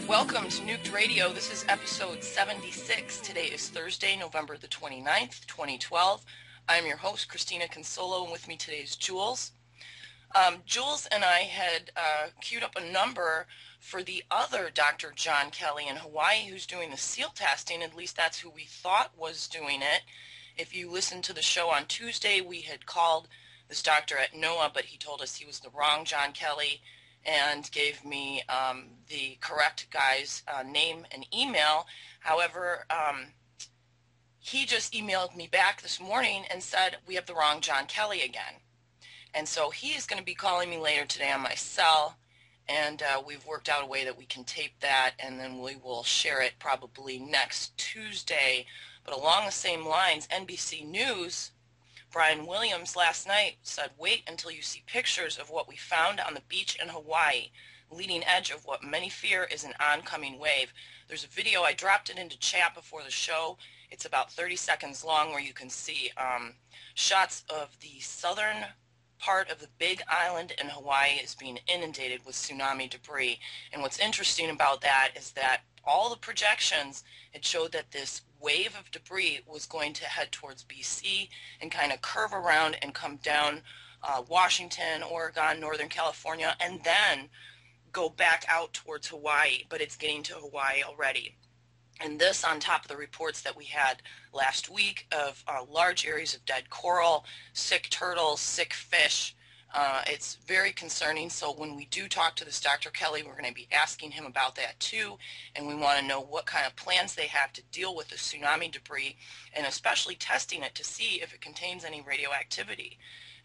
Welcome to Nuked Radio. This is episode 76. Today is Thursday, November the 29th, 2012. I'm your host, Christina Consolo, and with me today is Jules. Jules and I had queued up a number for the other Dr. John Kelly in Hawaii who's doing the SEAL testing. At least that's who we thought was doing it. If you listened to the show on Tuesday, we had called this doctor at NOAA, but he told us he was the wrong John Kelly and gave me the correct guy's name and email. However, he just emailed me back this morning and said, we have the wrong John Kelly again. And so he is going to be calling me later today on my cell, and we've worked out a way that we can tape that, and then we will share it probably next Tuesday. But along the same lines, NBC News, Brian Williams last night said, wait until you see pictures of what we found on the beach in Hawaii, leading edge of what many fear is an oncoming wave. There's a video, I dropped it into chat before the show. It's about 30 seconds long where you can see shots of the southern part of the big island in Hawaii is being inundated with tsunami debris. And what's interesting about that is that all the projections, it showed that this wave of debris was going to head towards BC and kind of curve around and come down Washington, Oregon, Northern California, and then go back out towards Hawaii. But it's getting to Hawaii already. And this on top of the reports that we had last week of large areas of dead coral, sick turtles, sick fish. It's very concerning. So when we do talk to this Dr. Kelly, we're going to be asking him about that too. And we want to know what kind of plans they have to deal with the tsunami debris, and especially testing it to see if it contains any radioactivity.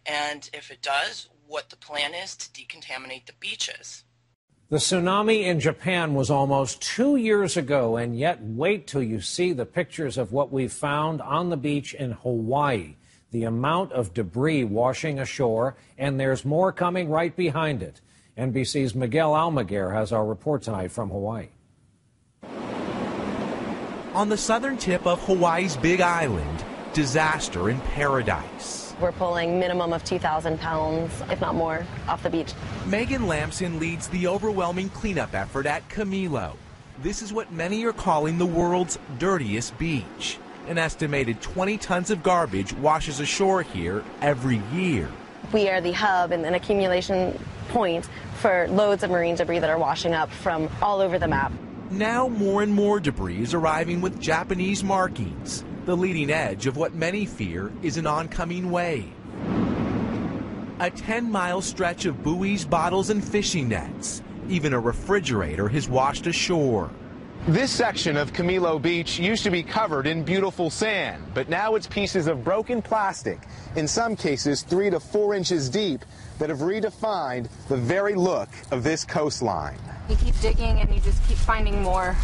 And if it does, what the plan is to decontaminate the beaches. The tsunami in Japan was almost 2 years ago, and yet wait till you see the pictures of what we found on the beach in Hawaii. The amount of debris washing ashore, and there's more coming right behind it. NBC's Miguel Almaguer has our report tonight from Hawaii. On the southern tip of Hawaii's Big Island, disaster in paradise. We're pulling minimum of 2,000 pounds, if not more, off the beach. Megan Lamson leads the overwhelming cleanup effort at Camilo. This is what many are calling the world's dirtiest beach. An estimated 20 tons of garbage washes ashore here every year. We are the hub and an accumulation point for loads of marine debris that are washing up from all over the map. Now more and more debris is arriving with Japanese markings, the leading edge of what many fear is an oncoming wave. A 10-mile stretch of buoys, bottles, and fishing nets. Even a refrigerator has washed ashore. This section of Camilo Beach used to be covered in beautiful sand, but now it's pieces of broken plastic, in some cases 3 to 4 inches deep, that have redefined the very look of this coastline. You keep digging and you just keep finding more.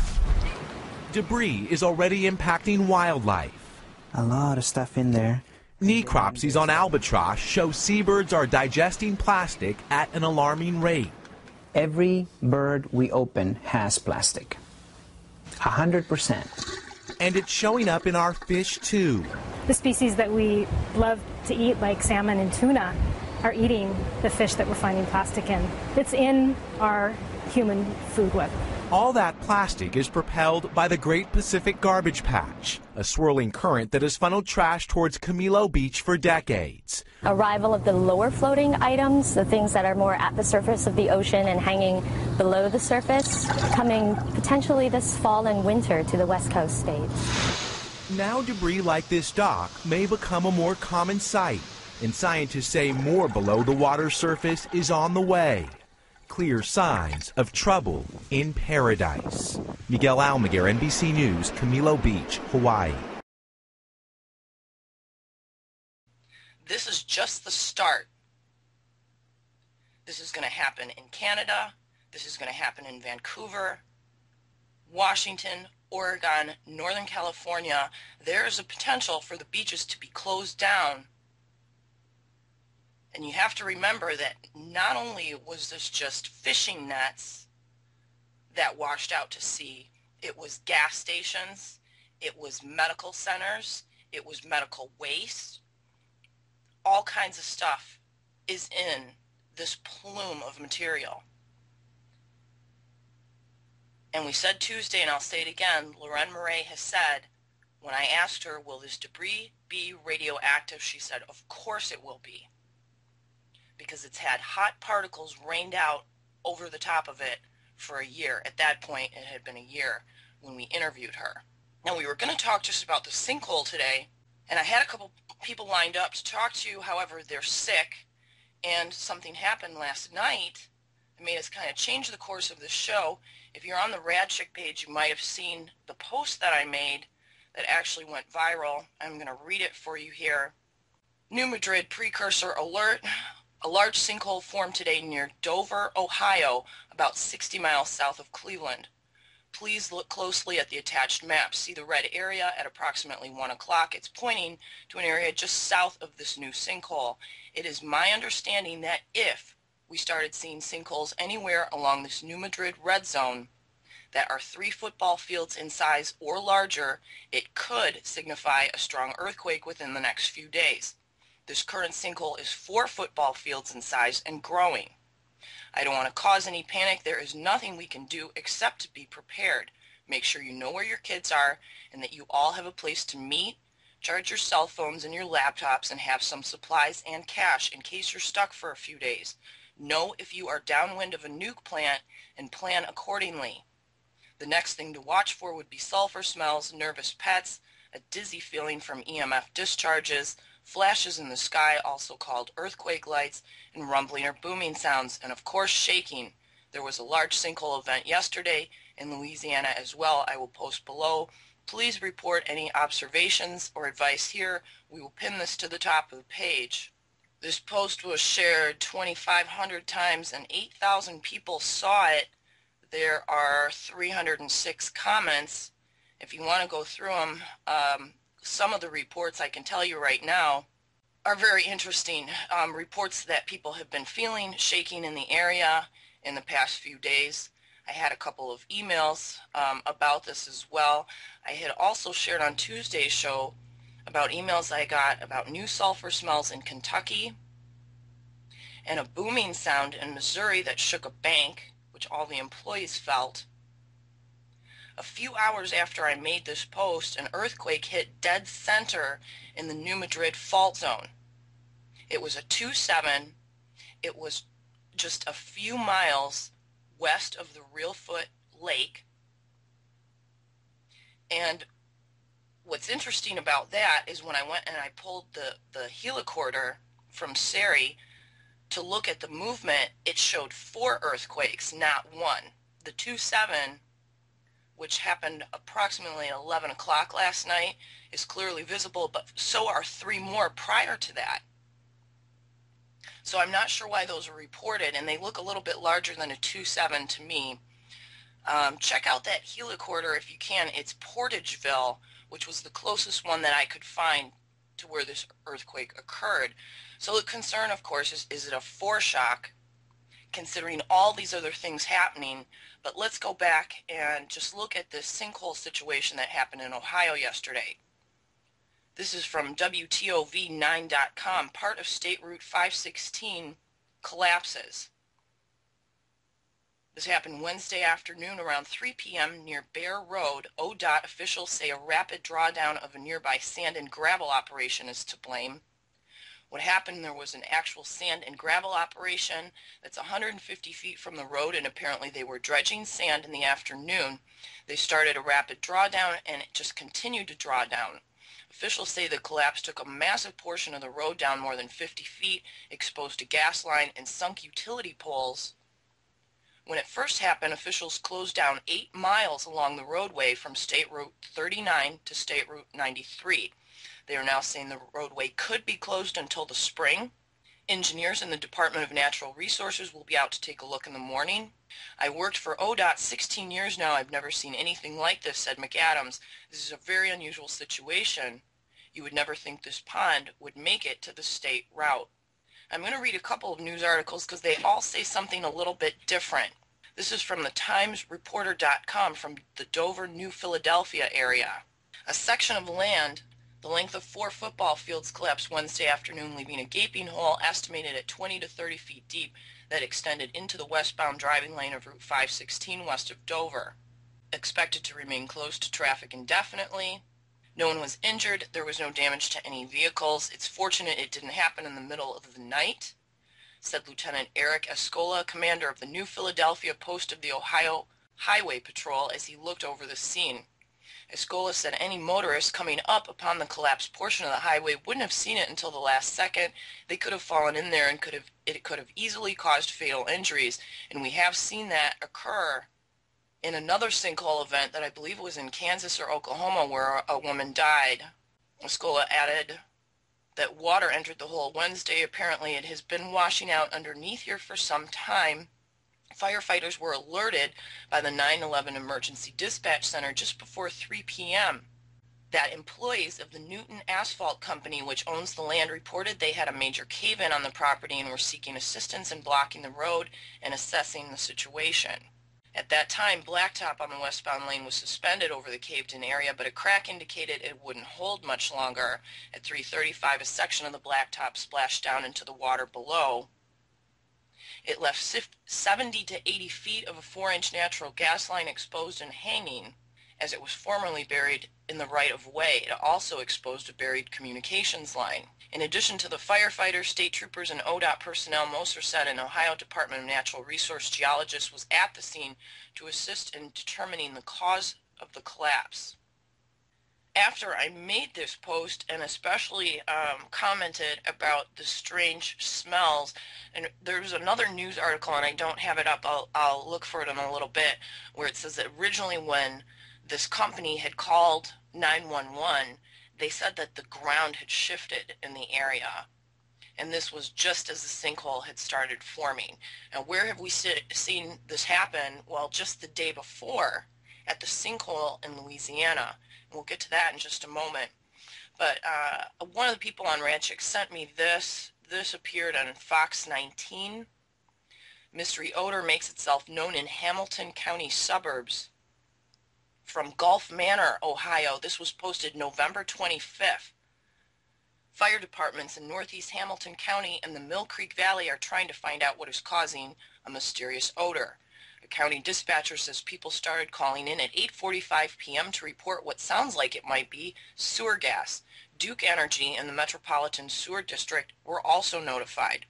Debris is already impacting wildlife. A lot of stuff in there. Necropsies on albatross show seabirds are digesting plastic at an alarming rate. Every bird we open has plastic. 100%. And it's showing up in our fish, too. The species that we love to eat, like salmon and tuna, are eating the fish that we're finding plastic in. It's in our human food web. All that plastic is propelled by the Great Pacific Garbage Patch, a swirling current that has funneled trash towards Camilo Beach for decades. Arrival of the lower floating items, the things that are more at the surface of the ocean and hanging below the surface, coming potentially this fall and winter to the West Coast states. Now debris like this dock may become a more common sight, and scientists say more below the water's surface is on the way. Clear signs of trouble in paradise. Miguel Almaguer, NBC News, Camilo Beach, Hawaii. This is just the start. This is going to happen in Canada. This is going to happen in Vancouver, Washington, Oregon, Northern California. There is a potential for the beaches to be closed down. And you have to remember that not only was this just fishing nets that washed out to sea, it was gas stations, it was medical centers, it was medical waste. All kinds of stuff is in this plume of material. And we said Tuesday, and I'll say it again, Lorraine Murray has said, when I asked her, will this debris be radioactive, she said, of course it will be. Because it's had hot particles rained out over the top of it for a year. At that point, it had been a year when we interviewed her. Now, we were going to talk just about the sinkhole today, and I had a couple people lined up to talk to. However, they're sick, and something happened last night that made us kind of change the course of this show. If you're on the Rad Chick page, you might have seen the post that I made that actually went viral. I'm going to read it for you here. New Madrid precursor alert. A large sinkhole formed today near Dover, Ohio, about 60 miles south of Cleveland. Please look closely at the attached map. See the red area at approximately 1 o'clock. It's pointing to an area just south of this new sinkhole. It is my understanding that if we started seeing sinkholes anywhere along this New Madrid red zone that are 3 football fields in size or larger, it could signify a strong earthquake within the next few days. This current sinkhole is 4 football fields in size and growing. I don't want to cause any panic. There is nothing we can do except to be prepared. Make sure you know where your kids are and that you all have a place to meet, charge your cell phones and your laptops, and have some supplies and cash in case you're stuck for a few days. Know if you are downwind of a nuke plant and plan accordingly. The next thing to watch for would be sulfur smells, nervous pets, a dizzy feeling from EMF discharges, flashes in the sky, also called earthquake lights, and rumbling or booming sounds, and of course shaking. There was a large sinkhole event yesterday in Louisiana as well. I will post below. Please report any observations or advice here. We will pin this to the top of the page. This post was shared 2,500 times and 8,000 people saw it. There are 306 comments. If you want to go through them, some of the reports I can tell you right now are very interesting. Reports that people have been feeling shaking in the area in the past few days. I had a couple of emails about this as well. I had also shared on Tuesday's show about emails I got about new sulfur smells in Kentucky and a booming sound in Missouri that shook a bank, which all the employees felt. A few hours after I made this post, an earthquake hit dead center in the New Madrid fault zone. It was a 2.7. It was just a few miles west of the Reelfoot Lake. And what's interesting about that is when I went and I pulled the helicorder from Sari to look at the movement, it showed 4 earthquakes, not 1. The 2.7, which happened approximately at 11 o'clock last night, is clearly visible, but so are 3 more prior to that. So I'm not sure why those are reported, and they look a little bit larger than a 2.7 to me. Check out that helicorder if you can. It's Portageville, which was the closest one that I could find to where this earthquake occurred. So the concern, of course, is it a foreshock, considering all these other things happening? But let's go back and just look at this sinkhole situation that happened in Ohio yesterday. This is from WTOV9.com. Part of State Route 516 collapses. This happened Wednesday afternoon around 3 p.m. near Bear Road. ODOT officials say a rapid drawdown of a nearby sand and gravel operation is to blame. What happened, there was an actual sand and gravel operation that's 150 feet from the road, and apparently they were dredging sand in the afternoon. They started a rapid drawdown, and it just continued to draw down. Officials say the collapse took a massive portion of the road down more than 50 feet, exposed a gas line, and sunk utility poles. When it first happened, officials closed down 8 miles along the roadway from State Route 39 to State Route 93. They are now saying the roadway could be closed until the spring. Engineers in the Department of Natural Resources will be out to take a look in the morning. I worked for ODOT 16 years now. I've never seen anything like this, said McAdams. This is a very unusual situation. You would never think this pond would make it to the state route. I'm going to read a couple of news articles because they all say something a little bit different. This is from the TimesReporter.com from the Dover, New Philadelphia area. A section of land the length of 4 football fields collapsed Wednesday afternoon, leaving a gaping hole estimated at 20 to 30 feet deep that extended into the westbound driving lane of Route 516 west of Dover. Expected to remain closed to traffic indefinitely. No one was injured. There was no damage to any vehicles. It's fortunate it didn't happen in the middle of the night, said Lieutenant Eric Escola, commander of the New Philadelphia Post of the Ohio Highway Patrol, as he looked over the scene. Escola said any motorist coming up upon the collapsed portion of the highway wouldn't have seen it until the last second. They could have fallen in there and it could have easily caused fatal injuries. And we have seen that occur in another sinkhole event that I believe was in Kansas or Oklahoma where a woman died. Escola added that water entered the hole Wednesday. Apparently it has been washing out underneath here for some time. Firefighters were alerted by the 911 Emergency Dispatch Center just before 3 p.m. that employees of the Newton Asphalt Company, which owns the land, reported they had a major cave-in on the property and were seeking assistance in blocking the road and assessing the situation. At that time, blacktop on the westbound lane was suspended over the caved-in area, but a crack indicated it wouldn't hold much longer. At 3:35, a section of the blacktop splashed down into the water below. It left 70 to 80 feet of a 4-inch natural gas line exposed and hanging, as it was formerly buried in the right-of-way. It also exposed a buried communications line. In addition to the firefighters, state troopers, and ODOT personnel, Moser said an Ohio Department of Natural Resource geologist was at the scene to assist in determining the cause of the collapse. After I made this post and especially commented about the strange smells, and there's another news article, and I don't have it up, I'll look for it in a little bit, where it says that originally when this company had called 911, they said that the ground had shifted in the area. And this was just as the sinkhole had started forming. Now, where have we seen this happen? Well, just the day before at the sinkhole in Louisiana. And we'll get to that in just a moment. But one of the people on Ranchik sent me this. This appeared on Fox 19. Mystery odor makes itself known in Hamilton County suburbs. From Gulf Manor, Ohio. This was posted November 25th. Fire departments in northeast Hamilton County and the Mill Creek Valley are trying to find out what is causing a mysterious odor. A county dispatcher says people started calling in at 8:45 p.m. to report what sounds like it might be sewer gas. Duke Energy and the Metropolitan Sewer District were also notified.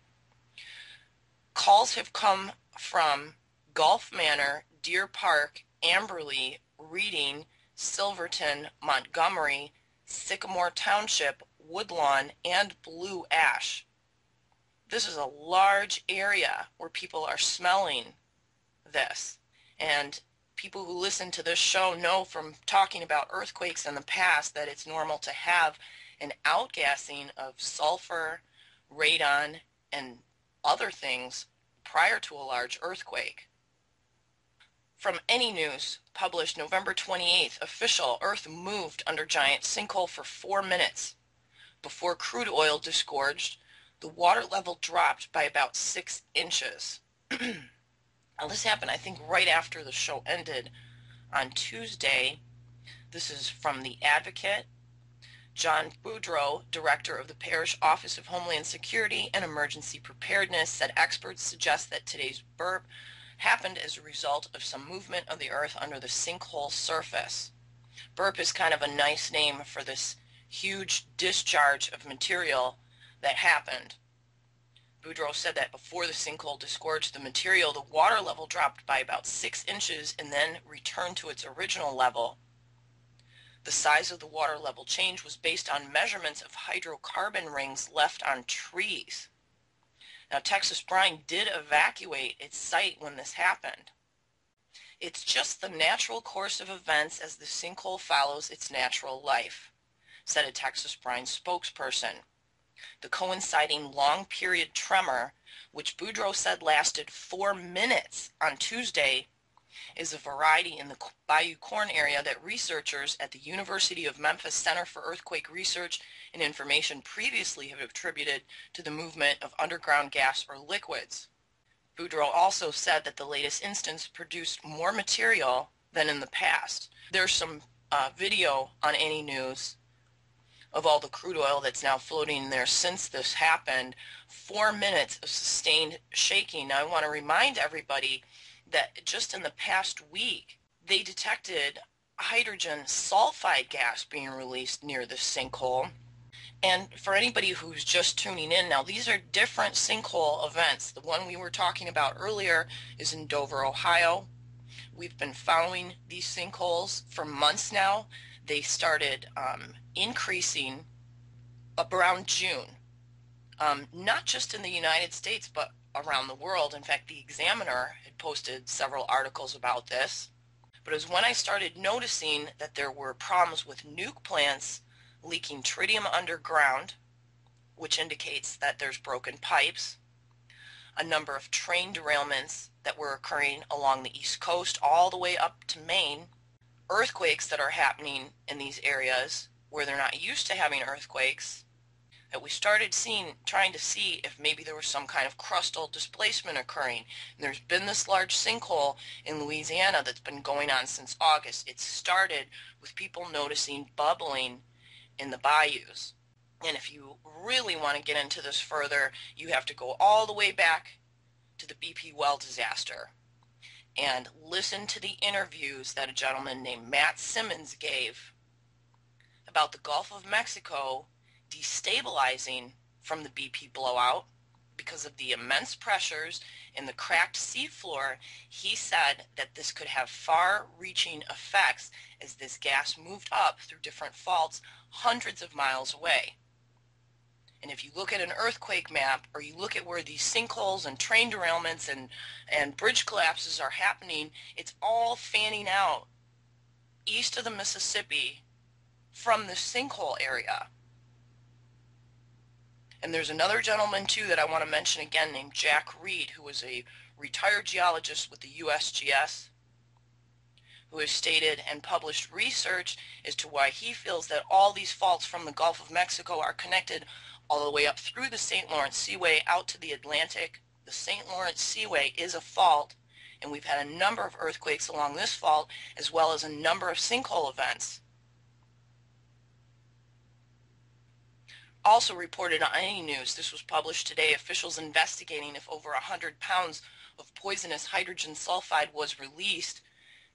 Calls have come from Gulf Manor, Deer Park, Amberley, Reading, Silverton, Montgomery, Sycamore Township, Woodlawn, and Blue Ash. This is a large area where people are smelling this. And people who listen to this show know from talking about earthquakes in the past that it's normal to have an outgassing of sulfur, radon, and other things prior to a large earthquake. From Any News, published November 28th, official, Earth moved under giant sinkhole for 4 minutes. Before crude oil disgorged, the water level dropped by about 6 inches. Now this happened, I think, right after the show ended on Tuesday. This is from The Advocate. John Boudreau, director of the Parish Office of Homeland Security and Emergency Preparedness, said experts suggest that today's burp happened as a result of some movement of the earth under the sinkhole surface. Burp is kind of a nice name for this huge discharge of material that happened. Boudreaux said that before the sinkhole disgorged the material, the water level dropped by about 6 inches and then returned to its original level. The size of the water level change was based on measurements of hydrocarbon rings left on trees. Now, Texas Brine did evacuate its site when this happened. It's just the natural course of events as the sinkhole follows its natural life, said a Texas Brine spokesperson. The coinciding long period tremor, which Boudreaux said lasted 4 minutes on Tuesday, is a variety in the Bayou Corn area that researchers at the University of Memphis Center for Earthquake Research and Information previously have attributed to the movement of underground gas or liquids. Boudreaux also said that the latest instance produced more material than in the past. There's some video on Any News of all the crude oil that's now floating there since this happened. 4 minutes of sustained shaking. Now, I want to remind everybody that just in the past week, they detected hydrogen sulfide gas being released near the sinkhole. And for anybody who's just tuning in now, these are different sinkhole events. The one we were talking about earlier is in Dover, Ohio. We've been following these sinkholes for months now. They started increasing up around June, not just in the United States, but around the world. In fact, the Examiner had posted several articles about this. But it was when I started noticing that there were problems with nuke plants leaking tritium underground, which indicates that there's broken pipes, a number of train derailments that were occurring along the East Coast all the way up to Maine, earthquakes that are happening in these areas where they're not used to having earthquakes, that we started trying to see if maybe there was some kind of crustal displacement occurring. And there's been this large sinkhole in Louisiana that's been going on since August. It started with people noticing bubbling in the bayous. And if you really want to get into this further, you have to go all the way back to the BP well disaster and listen to the interviews that a gentleman named Matt Simmons gave about the Gulf of Mexico destabilizing from the BP blowout because of the immense pressures in the cracked seafloor. He said that this could have far-reaching effects as this gas moved up through different faults hundreds of miles away. And if you look at an earthquake map, or you look at where these sinkholes and train derailments and bridge collapses are happening, it's all fanning out east of the Mississippi from the sinkhole area. And there's another gentleman, too, that I want to mention again named Jack Reed, who was a retired geologist with the USGS, who has stated and published research as to why he feels that all these faults from the Gulf of Mexico are connected all the way up through the St. Lawrence Seaway out to the Atlantic. The St. Lawrence Seaway is a fault, and we've had a number of earthquakes along this fault, as well as a number of sinkhole events. Also reported on Any News, this was published today, officials investigating if over 100 pounds of poisonous hydrogen sulfide was released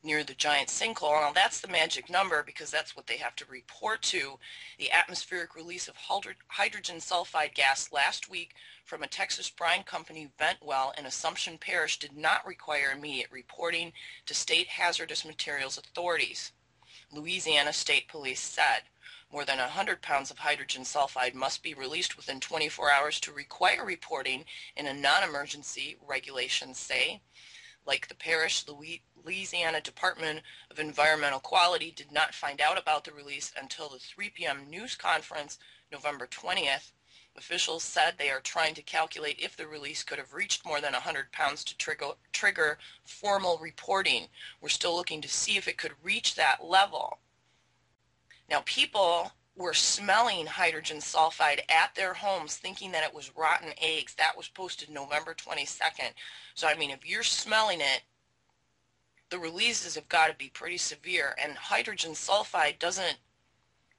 near the giant sinkhole. Now that's the magic number because that's what they have to report to. The atmospheric release of hydrogen sulfide gas last week from a Texas brine company vent well in Assumption Parish did not require immediate reporting to state hazardous materials authorities. Louisiana State Police said more than 100 pounds of hydrogen sulfide must be released within 24 hours to require reporting in a non-emergency, regulations say. Like the parish, Louisiana Department of Environmental Quality did not find out about the release until the 3 p.m. news conference November 20th. Officials said they are trying to calculate if the release could have reached more than 100 pounds to trigger formal reporting. We're still looking to see if it could reach that level. Now, people were smelling hydrogen sulfide at their homes thinking that it was rotten eggs. That was posted November 22nd. So, I mean, if you're smelling it, the releases have got to be pretty severe. And hydrogen sulfide doesn't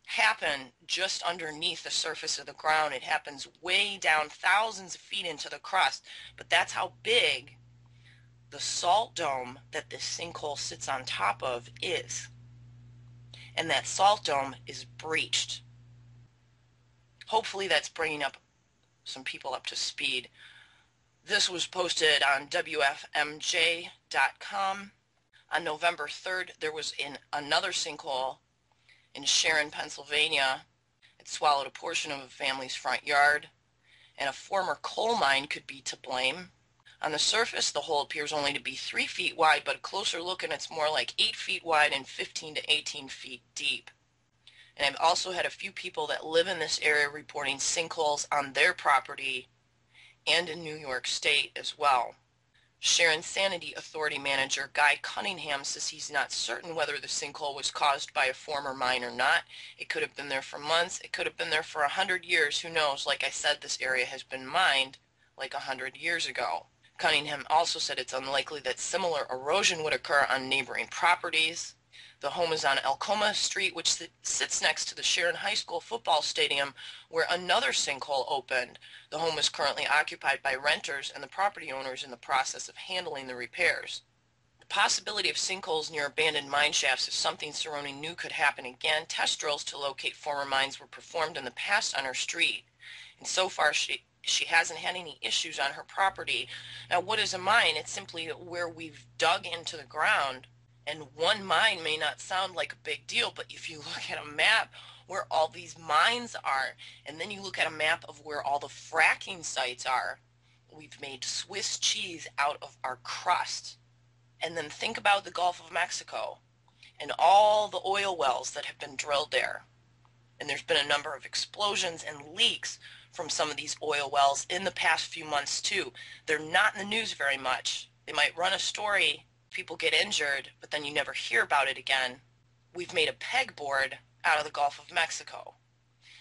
happen just underneath the surface of the ground. It happens way down thousands of feet into the crust. But that's how big the salt dome that this sinkhole sits on top of is. And that salt dome is breached. Hopefully that's bringing up some people up to speed. This was posted on WFMJ.com. On November 3rd, there was another sinkhole in Sharon, Pennsylvania. It swallowed a portion of a family's front yard, and a former coal mine could be to blame. On the surface, the hole appears only to be 3 feet wide, but a closer look and it's more like 8 feet wide and 15 to 18 feet deep. And I've also had a few people that live in this area reporting sinkholes on their property and in New York State as well. Sharon Sanity Authority Manager Guy Cunningham says he's not certain whether the sinkhole was caused by a former mine or not. It could have been there for months. It could have been there for 100 years. Who knows? Like I said, this area has been mined like 100 years ago. Cunningham also said it's unlikely that similar erosion would occur on neighboring properties. The home is on Elcoma Street, which sits next to the Sharon High School football stadium, where another sinkhole opened. The home is currently occupied by renters, and the property owner is in the process of handling the repairs. The possibility of sinkholes near abandoned mine shafts if something surrounding Nuked could happen again. Test drills to locate former mines were performed in the past on her street, and so far she hasn't had any issues on her property. Now, what is a mine? It's simply where we've dug into the ground. And one mine may not sound like a big deal, but if you look at a map where all these mines are, and then you look at a map of where all the fracking sites are, we've made Swiss cheese out of our crust. And then think about the Gulf of Mexico and all the oil wells that have been drilled there. And there's been a number of explosions and leaks from some of these oil wells in the past few months too. They're not in the news very much. They might run a story, people get injured, but then you never hear about it again. We've made a pegboard out of the Gulf of Mexico.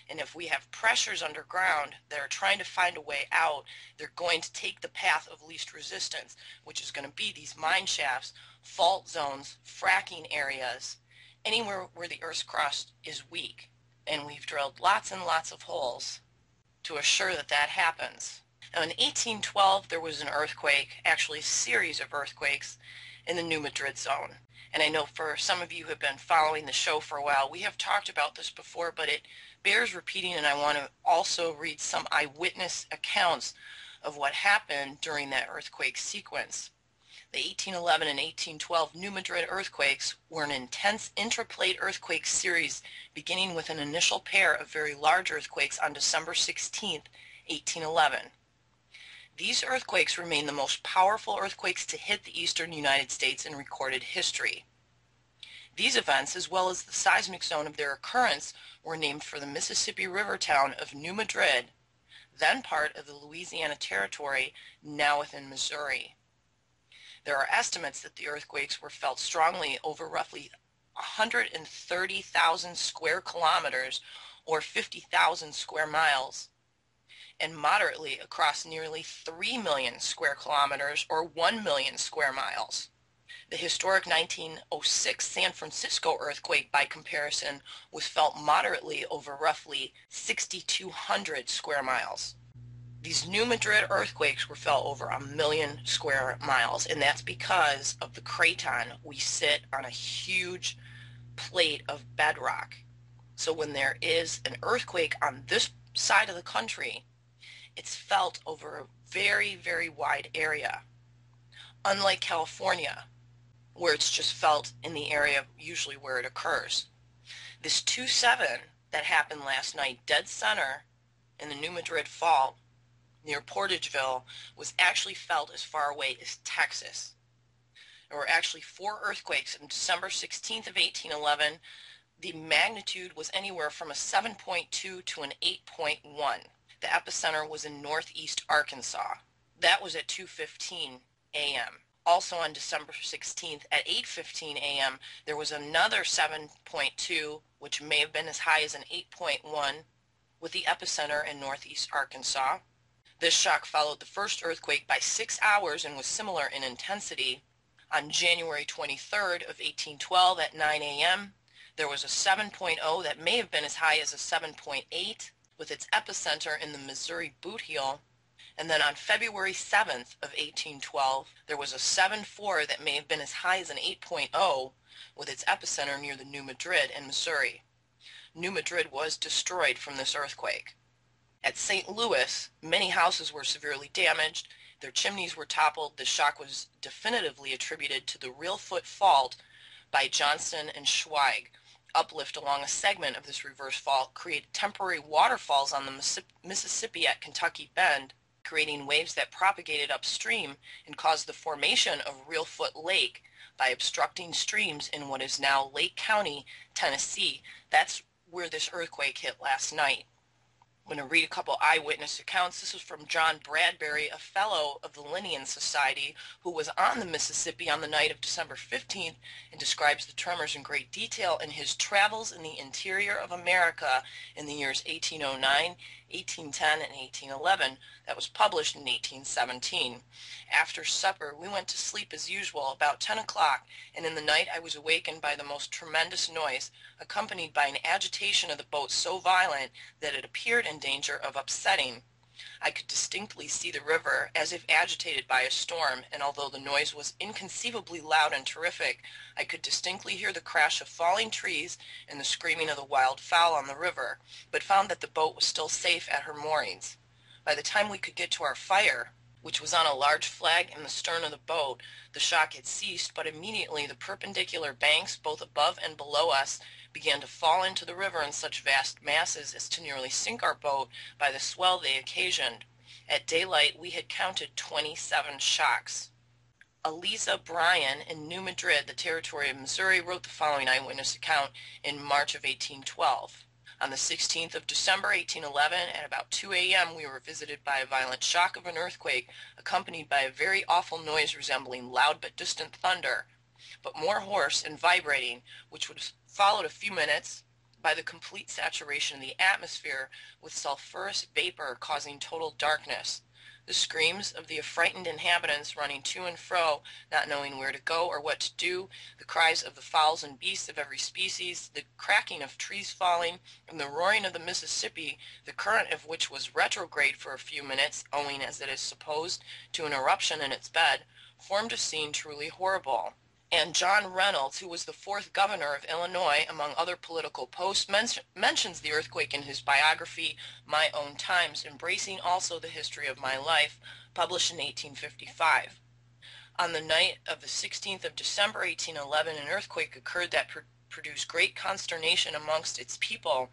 And if we have pressures underground that are trying to find a way out, they're going to take the path of least resistance, which is going to be these mine shafts, fault zones, fracking areas, anywhere where the Earth's crust is weak. And we've drilled lots and lots of holes to assure that that happens. Now in 1812, there was an earthquake, actually a series of earthquakes, in the New Madrid zone. And I know for some of you who have been following the show for a while, we have talked about this before, but it bears repeating, and I want to also read some eyewitness accounts of what happened during that earthquake sequence. The 1811 and 1812 New Madrid earthquakes were an intense intraplate earthquake series beginning with an initial pair of very large earthquakes on December 16, 1811. These earthquakes remain the most powerful earthquakes to hit the eastern United States in recorded history. These events, as well as the seismic zone of their occurrence, were named for the Mississippi River town of New Madrid, then part of the Louisiana Territory, now within Missouri. There are estimates that the earthquakes were felt strongly over roughly 130,000 square kilometers, or 50,000 square miles, and moderately across nearly 3 million square kilometers, or 1 million square miles. The historic 1906 San Francisco earthquake, by comparison, was felt moderately over roughly 6,200 square miles. These New Madrid earthquakes were felt over 1 million square miles, and that's because of the craton. We sit on a huge plate of bedrock. So when there is an earthquake on this side of the country, it's felt over a very, very wide area. Unlike California, where it's just felt in the area usually where it occurs. This 2.7 that happened last night, dead center in the New Madrid fault near Portageville, was actually felt as far away as Texas. There were actually 4 earthquakes on December 16th of 1811. The magnitude was anywhere from a 7.2 to an 8.1. The epicenter was in northeast Arkansas. That was at 2:15 a.m. Also on December 16th at 8:15 a.m., there was another 7.2, which may have been as high as an 8.1, with the epicenter in northeast Arkansas. This shock followed the first earthquake by 6 hours and was similar in intensity. On January 23rd of 1812 at 9 a.m., there was a 7.0 that may have been as high as a 7.8, with its epicenter in the Missouri Boot Heel. And then on February 7th of 1812, there was a 7.4 that may have been as high as an 8.0 with its epicenter near the New Madrid in Missouri. New Madrid was destroyed from this earthquake. At St. Louis, many houses were severely damaged. Their chimneys were toppled. The shock was definitively attributed to the Reelfoot Fault by Johnson and Schweig. Uplift along a segment of this reverse fault created temporary waterfalls on the Mississippi at Kentucky Bend, creating waves that propagated upstream and caused the formation of Reelfoot Lake by obstructing streams in what is now Lake County, Tennessee. That's where this earthquake hit last night. I'm going to read a couple eyewitness accounts. This is from John Bradbury, a fellow of the Linnean Society, who was on the Mississippi on the night of December 15th and describes the tremors in great detail in his Travels in the Interior of America in the years 1809, 1810, and 1811. That was published in 1817. After supper, we went to sleep as usual about 10 o'clock, and in the night I was awakened by the most tremendous noise, accompanied by an agitation of the boat so violent that it appeared in danger of upsetting. I could distinctly see the river as if agitated by a storm, and although the noise was inconceivably loud and terrific, I could distinctly hear the crash of falling trees and the screaming of the wild fowl on the river, but found that the boat was still safe at her moorings. By the time we could get to our fire, which was on a large flag in the stern of the boat, the shock had ceased, but immediately the perpendicular banks, both above and below us, began to fall into the river in such vast masses as to nearly sink our boat by the swell they occasioned. At daylight we had counted 27 shocks. Eliza Bryan in New Madrid, the territory of Missouri, wrote the following eyewitness account in March of 1812. On the 16th of December, 1811, at about 2 a.m., we were visited by a violent shock of an earthquake, accompanied by a very awful noise resembling loud but distant thunder, but more hoarse and vibrating, which was followed a few minutes by the complete saturation of the atmosphere with sulphurous vapor causing total darkness. The screams of the affrighted inhabitants running to and fro, not knowing where to go or what to do, the cries of the fowls and beasts of every species, the cracking of trees falling, and the roaring of the Mississippi, the current of which was retrograde for a few minutes, owing, as it is supposed, to an eruption in its bed, formed a scene truly horrible. And John Reynolds, who was the 4th governor of Illinois, among other political posts, mentions the earthquake in his biography, My Own Times, embracing also the history of my life, published in 1855. On the night of the 16th of December, 1811, an earthquake occurred that produced great consternation amongst its people.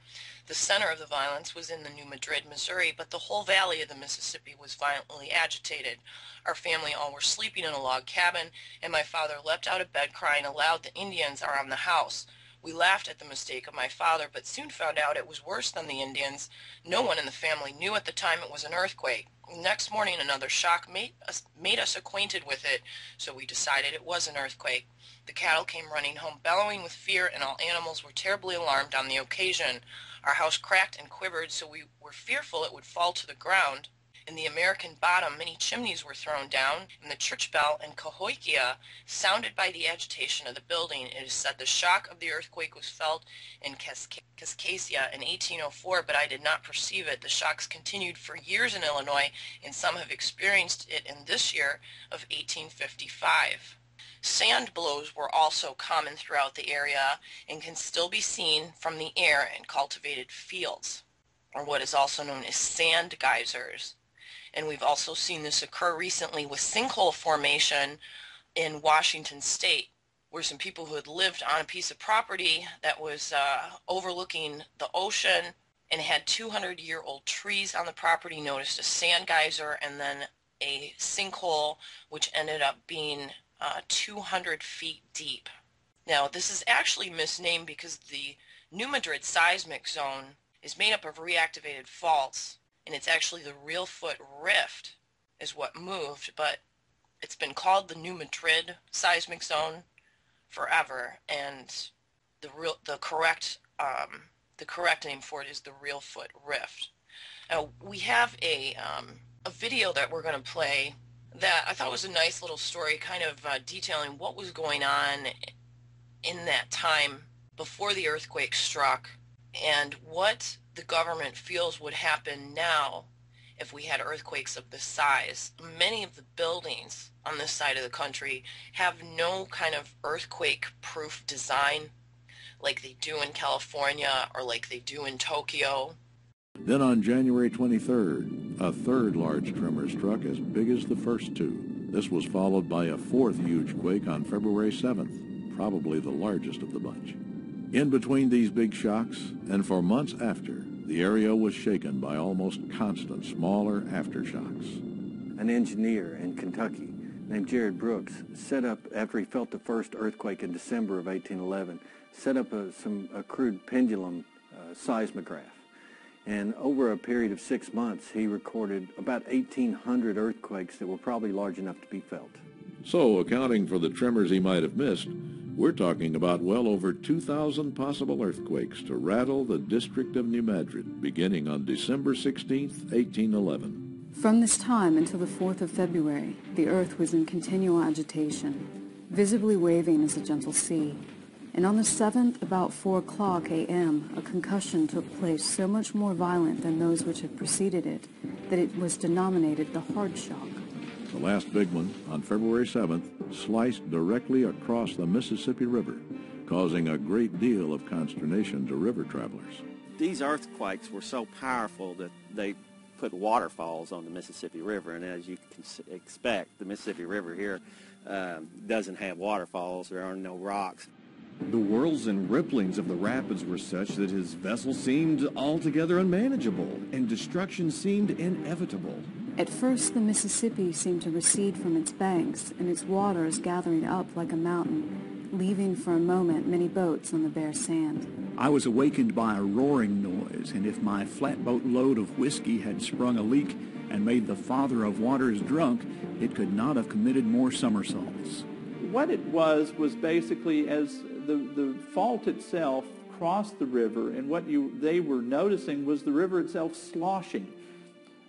The center of the violence was in the New Madrid, Missouri, but the whole valley of the Mississippi was violently agitated. Our family all were sleeping in a log cabin, and my father leapt out of bed crying aloud, "The Indians are on the house." We laughed at the mistake of my father, but soon found out it was worse than the Indians. No one in the family knew at the time it was an earthquake. Next morning another shock made us acquainted with it, so we decided it was an earthquake. The cattle came running home bellowing with fear, and all animals were terribly alarmed on the occasion. Our house cracked and quivered, so we were fearful it would fall to the ground. In the American Bottom, many chimneys were thrown down, and the church bell in Cahokia sounded by the agitation of the building. It is said the shock of the earthquake was felt in Kaskaskia in 1804, but I did not perceive it. The shocks continued for years in Illinois, and some have experienced it in this year of 1855. Sand blows were also common throughout the area and can still be seen from the air in cultivated fields, or what is also known as sand geysers. And we've also seen this occur recently with sinkhole formation in Washington State, where some people who had lived on a piece of property that was overlooking the ocean and had 200-year-old trees on the property noticed a sand geyser and then a sinkhole, which ended up being 200 feet deep. Now, this is actually misnamed because the New Madrid seismic zone is made up of reactivated faults, and it's actually the Reelfoot Rift is what moved, but it's been called the New Madrid seismic zone forever, and the correct name for it is the Reelfoot Rift. Now, we have a video that we're going to play that I thought was a nice little story, kind of detailing what was going on in that time before the earthquake struck and what the government feels would happen now if we had earthquakes of this size. Many of the buildings on this side of the country have no kind of earthquake-proof design like they do in California or like they do in Tokyo. Then on January 23rd, a third large tremor struck as big as the first two. This was followed by a fourth huge quake on February 7th, probably the largest of the bunch. In between these big shocks, and for months after, the area was shaken by almost constant smaller aftershocks. An engineer in Kentucky named Jared Brooks set up, after he felt the first earthquake in December of 1811, set up a crude pendulum seismograph. And over a period of 6 months, he recorded about 1,800 earthquakes that were probably large enough to be felt. So, accounting for the tremors he might have missed, we're talking about well over 2,000 possible earthquakes to rattle the district of New Madrid, beginning on December 16, 1811. From this time until the 4th of February, the earth was in continual agitation, visibly waving as a gentle sea. And on the 7th, about 4 o'clock a.m., a concussion took place so much more violent than those which had preceded it that it was denominated the hard shock. The last big one, on February 7th, sliced directly across the Mississippi River, causing a great deal of consternation to river travelers. These earthquakes were so powerful that they put waterfalls on the Mississippi River, and as you can expect, the Mississippi River here doesn't have waterfalls. There are no rocks. The whirls and ripplings of the rapids were such that his vessel seemed altogether unmanageable, and destruction seemed inevitable. At first, the Mississippi seemed to recede from its banks, and its waters gathering up like a mountain, leaving for a moment many boats on the bare sand. I was awakened by a roaring noise, and if my flatboat load of whiskey had sprung a leak and made the Father of Waters drunk, it could not have committed more somersaults. What it was basically as the fault itself crossed the river, and what they were noticing was the river itself sloshing.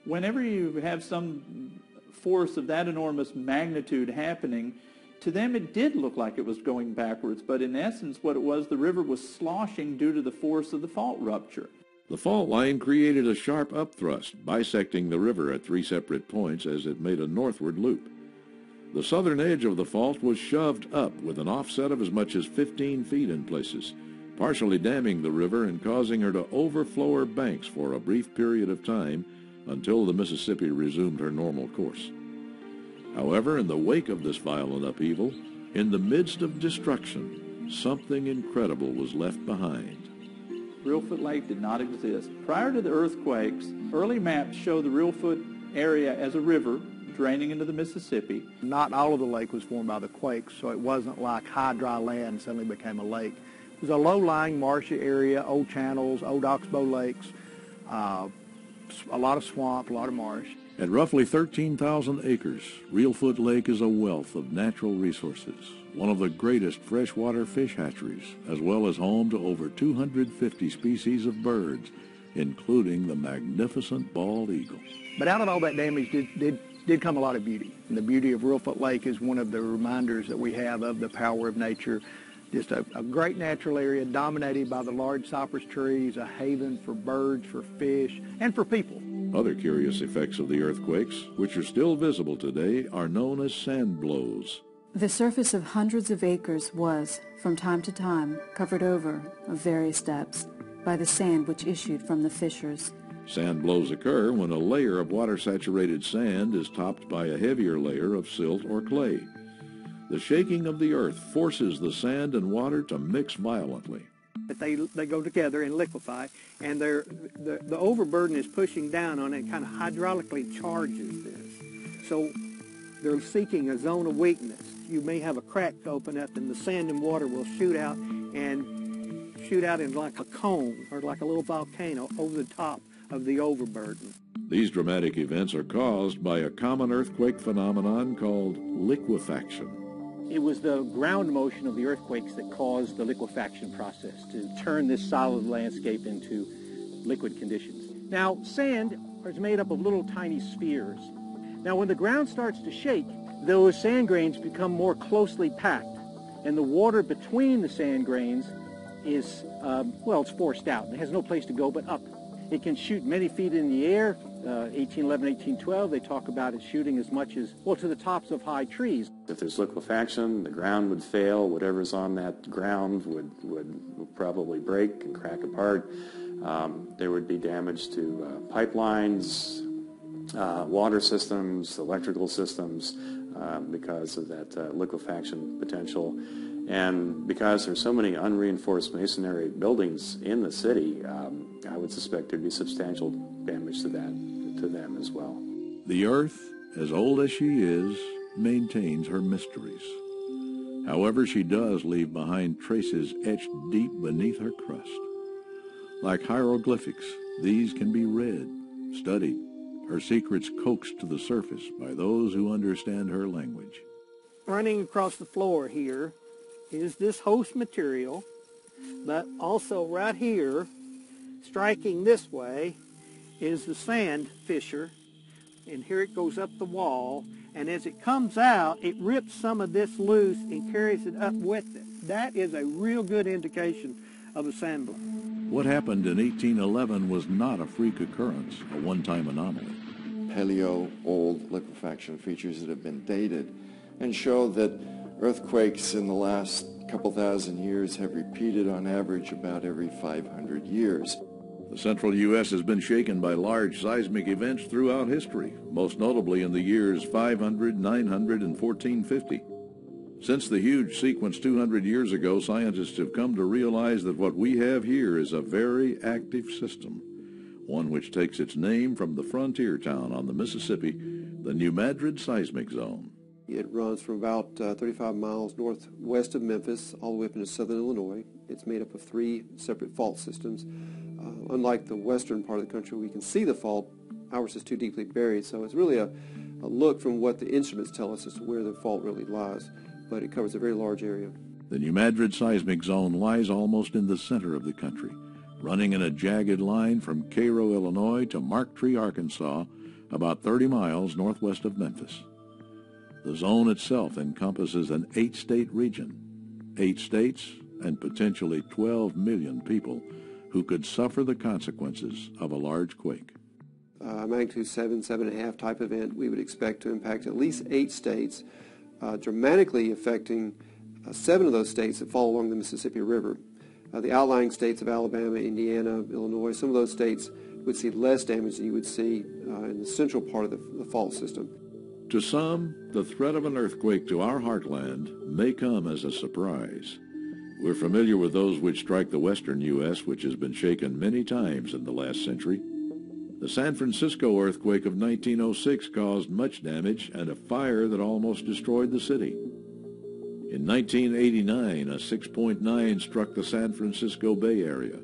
Whenever you have some force of that enormous magnitude happening, to them it did look like it was going backwards, but in essence what it was, the river was sloshing due to the force of the fault rupture. The fault line created a sharp upthrust, bisecting the river at 3 separate points as it made a northward loop. The southern edge of the fault was shoved up with an offset of as much as 15 feet in places, partially damming the river and causing her to overflow her banks for a brief period of time until the Mississippi resumed her normal course. However, in the wake of this violent upheaval, in the midst of destruction, something incredible was left behind. Reelfoot Lake did not exist. Prior to the earthquakes, early maps show the Reelfoot area as a river draining into the Mississippi. Not all of the lake was formed by the quakes, so it wasn't like high, dry land suddenly became a lake. It was a low-lying marshy area, old channels, old oxbow lakes, a lot of swamp, a lot of marsh. At roughly 13,000 acres, Reelfoot Lake is a wealth of natural resources, one of the greatest freshwater fish hatcheries, as well as home to over 250 species of birds, including the magnificent bald eagle. But out of all that damage did come a lot of beauty. And the beauty of Reelfoot Lake is one of the reminders that we have of the power of nature. Just a great natural area dominated by the large cypress trees, a haven for birds, for fish, and for people. Other curious effects of the earthquakes, which are still visible today, are known as sand blows. The surface of hundreds of acres was, from time to time, covered over, of various depths, by the sand which issued from the fissures. Sand blows occur when a layer of water-saturated sand is topped by a heavier layer of silt or clay. The shaking of the earth forces the sand and water to mix violently. They go together and liquefy, and the overburden is pushing down on it and kind of hydraulically charges this. So they're seeking a zone of weakness. You may have a crack open up, and the sand and water will shoot out in like a cone or like a little volcano over the top of the overburden. These dramatic events are caused by a common earthquake phenomenon called liquefaction. It was the ground motion of the earthquakes that caused the liquefaction process to turn this solid landscape into liquid conditions. Now, sand is made up of little tiny spheres. Now, when the ground starts to shake, those sand grains become more closely packed, and the water between the sand grains is, it's forced out. It has no place to go but up. It can shoot many feet in the air, 1811, 1812, they talk about it shooting as much as, well, to the tops of high trees. If there's liquefaction, the ground would fail. Whatever's on that ground would probably break and crack apart. There would be damage to pipelines, water systems, electrical systems, because of that liquefaction potential. And because there's so many unreinforced masonry buildings in the city, I would suspect there'd be substantial damage to them as well. The Earth, as old as she is, maintains her mysteries. However, she does leave behind traces etched deep beneath her crust. Like hieroglyphics, these can be read, studied, her secrets coaxed to the surface by those who understand her language. Running across the floor here is this host material, but also right here, striking this way, is the sand fissure, and here it goes up the wall, and as it comes out, it rips some of this loose and carries it up with it. That is a real good indication of a sand blow. What happened in 1811 was not a freak occurrence, a one-time anomaly. Paleo old liquefaction features that have been dated and show that earthquakes in the last couple thousand years have repeated on average about every 500 years. The central U.S. has been shaken by large seismic events throughout history, most notably in the years 500, 900, and 1450. Since the huge sequence 200 years ago, scientists have come to realize that what we have here is a very active system, one which takes its name from the frontier town on the Mississippi, the New Madrid seismic zone. It runs from about 35 miles northwest of Memphis all the way up into southern Illinois. It's made up of 3 separate fault systems. Unlike the western part of the country, we can see the fault. Ours is too deeply buried, so it's really a look from what the instruments tell us as to where the fault really lies, but it covers a very large area. The New Madrid seismic zone lies almost in the center of the country, running in a jagged line from Cairo, Illinois to Marktree, Arkansas, about 30 miles northwest of Memphis. The zone itself encompasses an 8-state region, 8 states and potentially 12 million people who could suffer the consequences of a large quake. Magnitude 7, 7.5 type event we would expect to impact at least 8 states, dramatically affecting 7 of those states that fall along the Mississippi River. The outlying states of Alabama, Indiana, Illinois, some of those states would see less damage than you would see in the central part of the fault system. To some, the threat of an earthquake to our heartland may come as a surprise. We're familiar with those which strike the western U.S., which has been shaken many times in the last century. The San Francisco earthquake of 1906 caused much damage and a fire that almost destroyed the city. In 1989, a 6.9 struck the San Francisco Bay Area.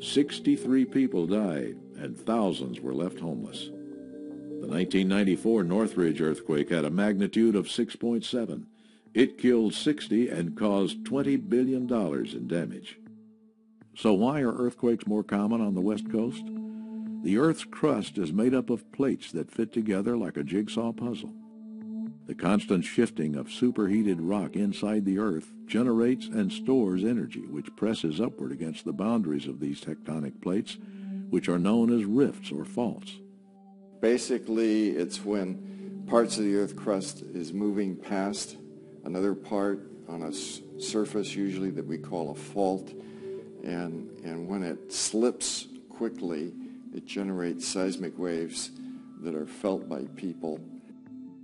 63 people died and thousands were left homeless. The 1994 Northridge earthquake had a magnitude of 6.7. It killed 60 and caused $20 billion in damage. So why are earthquakes more common on the West Coast? The Earth's crust is made up of plates that fit together like a jigsaw puzzle. The constant shifting of superheated rock inside the Earth generates and stores energy, which presses upward against the boundaries of these tectonic plates, which are known as rifts or faults. Basically, it's when parts of the Earth crust is moving past another part on a surface usually that we call a fault, and when it slips quickly, it generates seismic waves that are felt by people.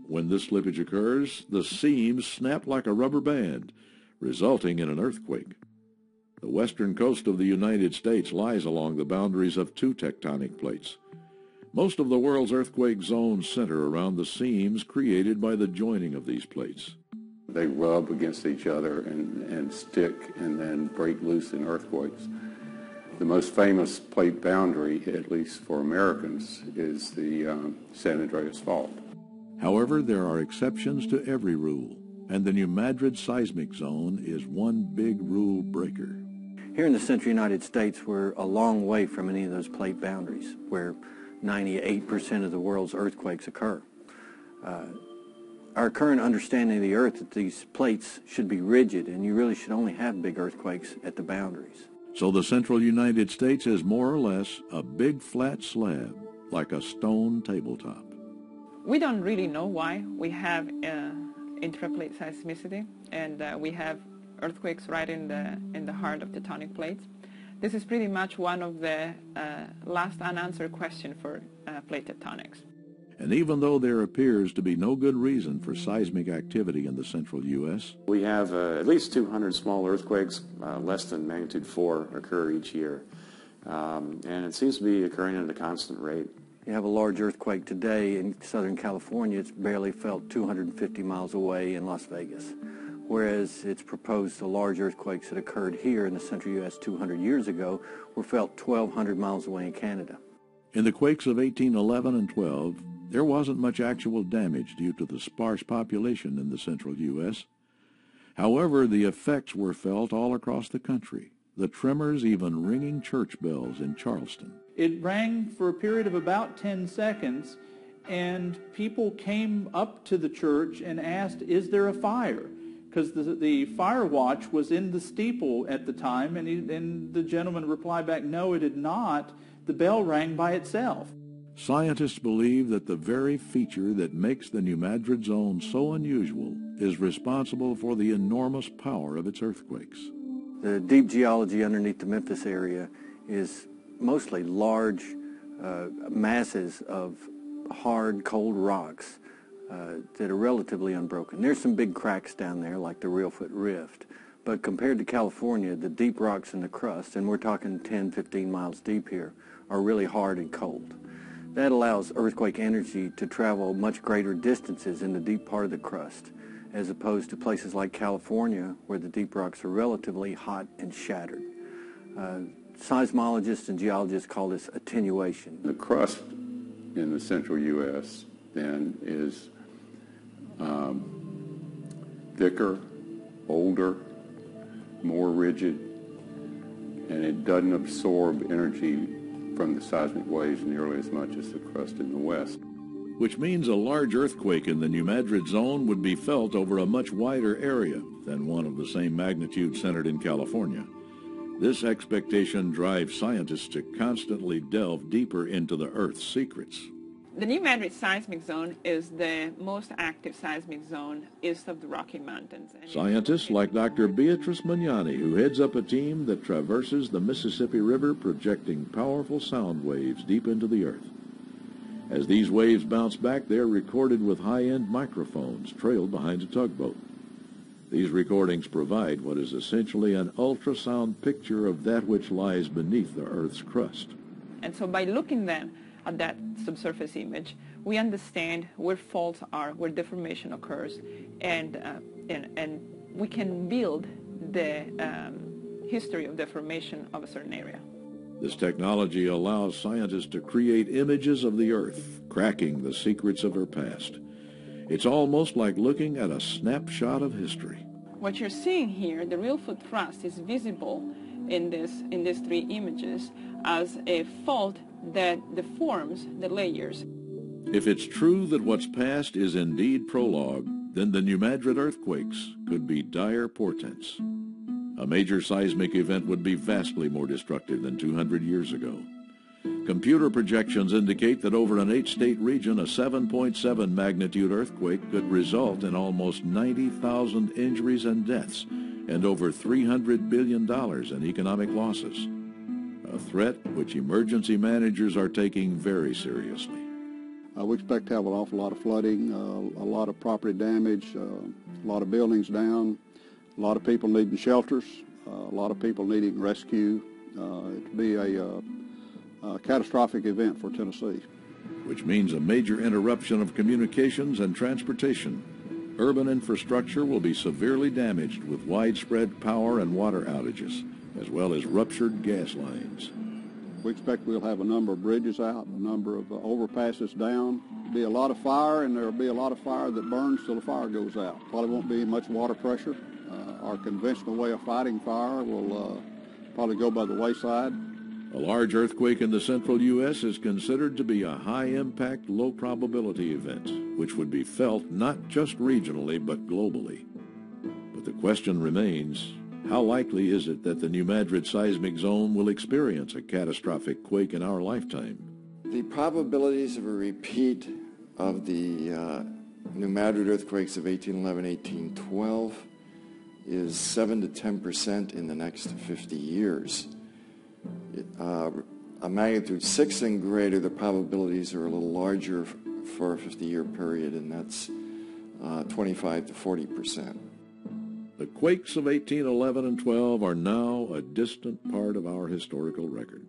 When this slippage occurs, the seams snap like a rubber band, resulting in an earthquake. The western coast of the United States lies along the boundaries of 2 tectonic plates. Most of the world's earthquake zones center around the seams created by the joining of these plates. They rub against each other and stick and then break loose in earthquakes. The most famous plate boundary, at least for Americans, is the San Andreas Fault. However, there are exceptions to every rule, and the New Madrid seismic zone is one big rule breaker. Here in the central United States, we're a long way from any of those plate boundaries, where 98% of the world's earthquakes occur. Our current understanding of the Earth that these plates should be rigid, and you really should only have big earthquakes at the boundaries. So the central United States is more or less a big flat slab, like a stone tabletop. We don't really know why we have interplate seismicity, and we have earthquakes right in the heart of tectonic plates. This is pretty much one of the last unanswered questions for plate tectonics. And even though there appears to be no good reason for seismic activity in the central U.S., we have at least 200 small earthquakes, less than magnitude 4, occur each year. And it seems to be occurring at a constant rate. You have a large earthquake today in Southern California. It's barely felt 250 miles away in Las Vegas. Whereas it's proposed the large earthquakes that occurred here in the central U.S. 200 years ago were felt 1,200 miles away in Canada. In the quakes of 1811 and 12, there wasn't much actual damage due to the sparse population in the central U.S. However, the effects were felt all across the country, the tremors even ringing church bells in Charleston. It rang for a period of about 10 seconds, and people came up to the church and asked, is there a fire? Because the fire watch was in the steeple at the time, and the gentleman replied back, no, it had not. The bell rang by itself. Scientists believe that the very feature that makes the New Madrid zone so unusual is responsible for the enormous power of its earthquakes. The deep geology underneath the Memphis area is mostly large masses of hard, cold rocks that are relatively unbroken. There's some big cracks down there, like the Reelfoot Rift, but compared to California, the deep rocks in the crust, and we're talking 10, 15 miles deep here, are really hard and cold. That allows earthquake energy to travel much greater distances in the deep part of the crust, as opposed to places like California, where the deep rocks are relatively hot and shattered. Seismologists and geologists call this attenuation. The crust in the central U.S. then is thicker, older, more rigid, and it doesn't absorb energy from the seismic waves nearly as much as the crust in the west. Which means a large earthquake in the New Madrid zone would be felt over a much wider area than one of the same magnitude centered in California. This expectation drives scientists to constantly delve deeper into the Earth's secrets. The New Madrid seismic zone is the most active seismic zone east of the Rocky Mountains. Scientists like Dr. Beatrice Magnani, who heads up a team that traverses the Mississippi River projecting powerful sound waves deep into the Earth. As these waves bounce back, they're recorded with high-end microphones trailed behind a tugboat. These recordings provide what is essentially an ultrasound picture of that which lies beneath the Earth's crust. And so by looking then at that subsurface image, we understand where faults are, where deformation occurs, and we can build the history of deformation of a certain area. This technology allows scientists to create images of the Earth, cracking the secrets of her past. It's almost like looking at a snapshot of history. What you're seeing here, the Reelfoot thrust, is visible in these three images as a fault that deforms the layers. If it's true that what's past is indeed prologue, then the New Madrid earthquakes could be dire portents. A major seismic event would be vastly more destructive than 200 years ago. Computer projections indicate that over an 8-state region, a 7.7 magnitude earthquake could result in almost 90,000 injuries and deaths and over $300 billion in economic losses. A threat which emergency managers are taking very seriously. We expect to have an awful lot of flooding, a lot of property damage, a lot of buildings down, a lot of people needing shelters, a lot of people needing rescue. It will be a catastrophic event for Tennessee. Which means a major interruption of communications and transportation. Urban infrastructure will be severely damaged with widespread power and water outages, as well as ruptured gas lines. We expect we'll have a number of bridges out, a number of overpasses down. There'll be a lot of fire, and there'll be a lot of fire that burns till the fire goes out. Probably won't be much water pressure. Our conventional way of fighting fire will probably go by the wayside. A large earthquake in the central U.S. is considered to be a high-impact, low-probability event, which would be felt not just regionally but globally. But the question remains, how likely is it that the New Madrid seismic zone will experience a catastrophic quake in our lifetime? The probabilities of a repeat of the New Madrid earthquakes of 1811, 1812 is 7 to 10% in the next 50 years. A magnitude 6 and greater, the probabilities are a little larger for a 50-year period, and that's 25 to 40%. The quakes of 1811 and 12 are now a distant part of our historical record.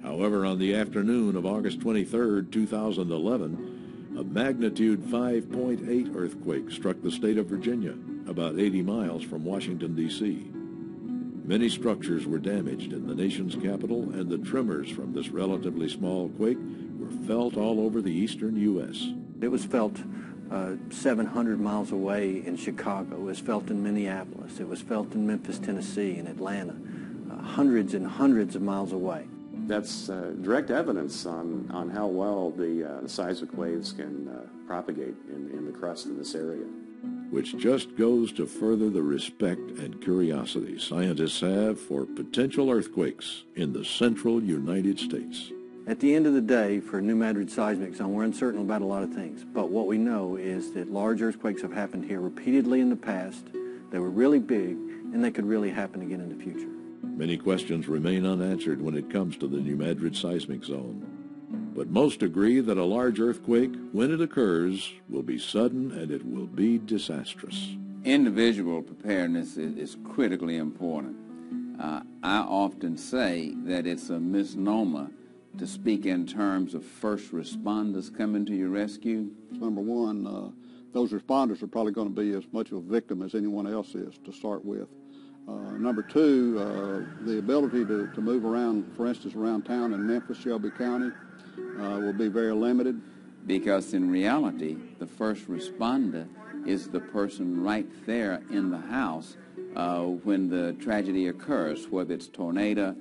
However, on the afternoon of August 23, 2011, a magnitude 5.8 earthquake struck the state of Virginia, about 80 miles from Washington, D.C. Many structures were damaged in the nation's capital, and the tremors from this relatively small quake were felt all over the eastern U.S. It was felt 700 miles away in Chicago. It was felt in Minneapolis. It was felt in Memphis, Tennessee, and Atlanta, hundreds and hundreds of miles away. That's direct evidence on how well the seismic waves can propagate in the crust in this area. Which just goes to further the respect and curiosity scientists have for potential earthquakes in the central United States. At the end of the day, for New Madrid seismic zone, we're uncertain about a lot of things. But what we know is that large earthquakes have happened here repeatedly in the past. They were really big, and they could really happen again in the future. Many questions remain unanswered when it comes to the New Madrid seismic zone. But most agree that a large earthquake, when it occurs, will be sudden and it will be disastrous. Individual preparedness is critically important. I often say that it's a misnomer to speak in terms of first responders coming to your rescue. Number one, those responders are probably going to be as much of a victim as anyone else is to start with. Number two, the ability to move around, for instance, around town in Memphis, Shelby County, will be very limited. Because in reality, the first responder is the person right there in the house when the tragedy occurs, whether it's tornado,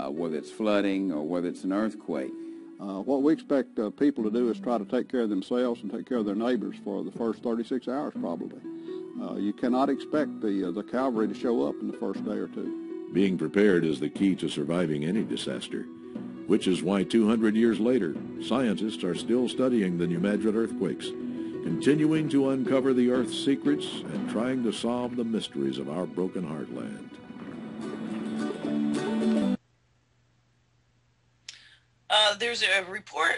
whether it's flooding, or whether it's an earthquake. What we expect people to do is try to take care of themselves and take care of their neighbors for the first 36 hours probably. You cannot expect the cavalry to show up in the first day or two. Being prepared is the key to surviving any disaster, which is why 200 years later, scientists are still studying the New Madrid earthquakes, continuing to uncover the Earth's secrets and trying to solve the mysteries of our broken heartland. There's a report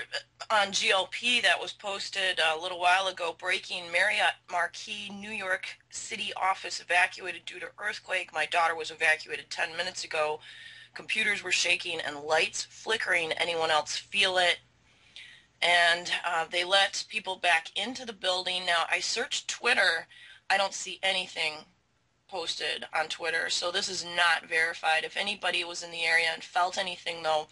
on GLP that was posted a little while ago, breaking Marriott Marquis New York City office evacuated due to earthquake. My daughter was evacuated 10 minutes ago. Computers were shaking and lights flickering. Anyone else feel it? And they let people back into the building. Now, I searched Twitter. I don't see anything posted on Twitter, so this is not verified. If anybody was in the area and felt anything, though,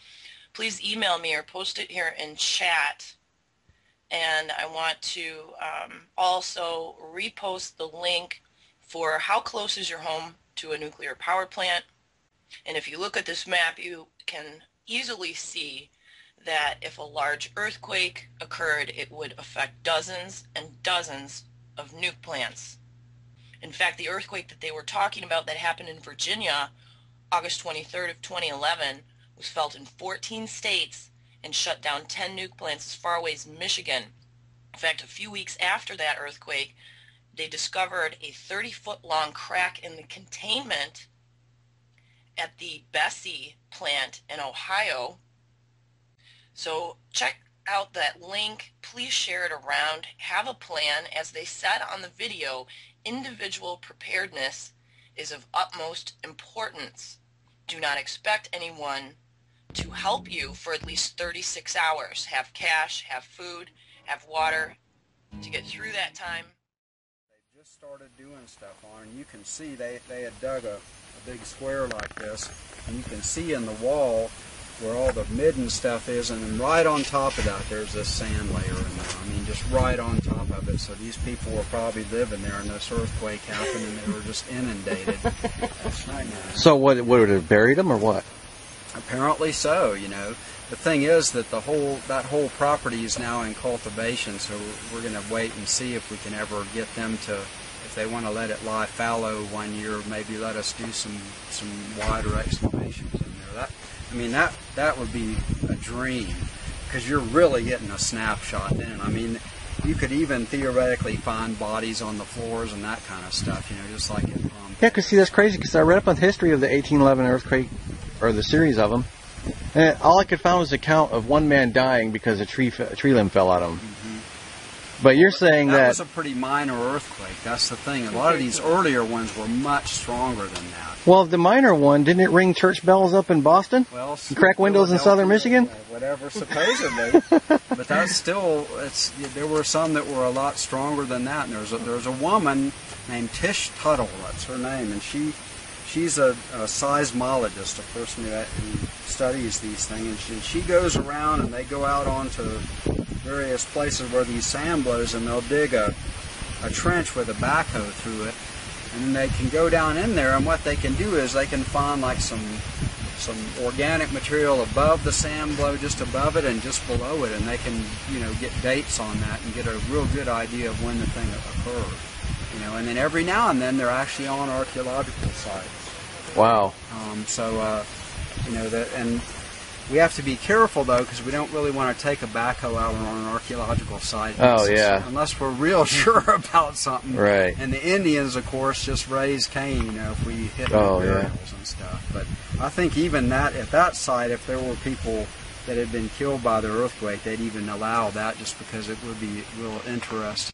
please email me or post it here in chat. And I want to also repost the link for how close is your home to a nuclear power plant. And if you look at this map, you can easily see that if a large earthquake occurred, it would affect dozens and dozens of nuke plants. In fact, the earthquake that they were talking about that happened in Virginia, August 23rd of 2011, was felt in 14 states and shut down 10 nuke plants as far away as Michigan. In fact, a few weeks after that earthquake, they discovered a 30-foot-long crack in the containment at the Bessie plant in Ohio. So check out that link. Please share it around. Have a plan. As they said on the video, individual preparedness is of utmost importance. Do not expect anyone to help you for at least 36 hours. Have cash, have food, have water to get through that time. They just started doing stuff on, and you can see they had dug a big square like this, and you can see in the wall where all the midden stuff is, and then right on top of that there's this sand layer in there. I mean, just right on top of it. So these people were probably living there, and this earthquake happened, and they were just inundated. That's nice. So what, would it have buried them or what? Apparently so, you know. The thing is that that whole property is now in cultivation, so we're going to wait and see if we can ever get them to, if they want to let it lie fallow 1 year, maybe let us do some wider excavations in there. That would be a dream. because you're really getting a snapshot then. I mean, you could even theoretically find bodies on the floors and that kind of stuff, you know, just like it. Yeah, because see, that's crazy, because I read up on the history of the 1811 earthquake, or the series of them, and all I could find was a count of one man dying because a tree limb fell on him. But you're saying that was a pretty minor earthquake. That's the thing. A lot of these earlier ones were much stronger than that. Well, the minor one, didn't it ring church bells up in Boston? Well, and crack windows in southern Michigan? Whatever, supposedly. But that's still, there were some that were a lot stronger than that. And there's a woman named Tish Tuttle, that's her name, and she's a seismologist, a person who studies these things, and she goes around and they go out onto various places where these sand blows, and they'll dig a trench with a backhoe through it, and then they can go down in there, and what they can do is they can find like some organic material above the sand blow, just above it and just below it, and they can, you know, get dates on that and get a real good idea of when the thing occurred. You know, and then every now and then they're actually on archaeological sites. Wow. You know, and we have to be careful though, because we don't really want to take a backhoe out on an archaeological site. Unless we're real sure about something. Right. And the Indians, of course, just raise Cain, you know, if we hit burials and stuff. But I think even that, at that site, if there were people that had been killed by the earthquake, they'd even allow that just because it would be real interesting.